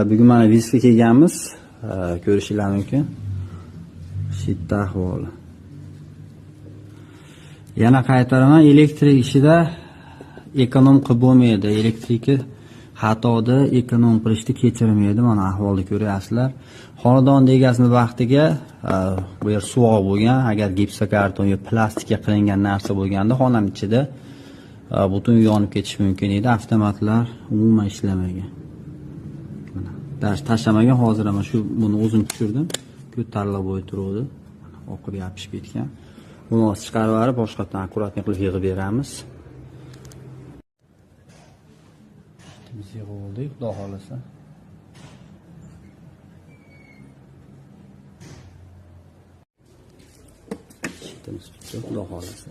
bugun mana vizga kelganmiz. Ko'rishinglar mumkin. Shitda ahvoli. Yana qaytaraman, elektrik ishida ekonom qilib bo'lmaydi. Elektriki xatoda ekonom qilishni kechirmaydi. Mana ahvolni ko'ryapsizlar. Xonadon egasini vaqtiga bu yer suvoq bo'lgan. Agar gipsokarton yo plastikka qilingan narsa bo'lganda xonam ichida butun yonib ketish mumkin edi. Avtomatlar umuman ishlamagan. Tashlamagan, hozir ham shu buni o'zim tushirdim. Ko'tarilib o'tiruvdi. Oqib yopishib ketgan. Buni chiqarib olib boshqatdan akkuratlik qilib yig'ib beramiz. Biz yig'ib oldik, xudo xolasa. Shitimiz bitta, xudo xolasa.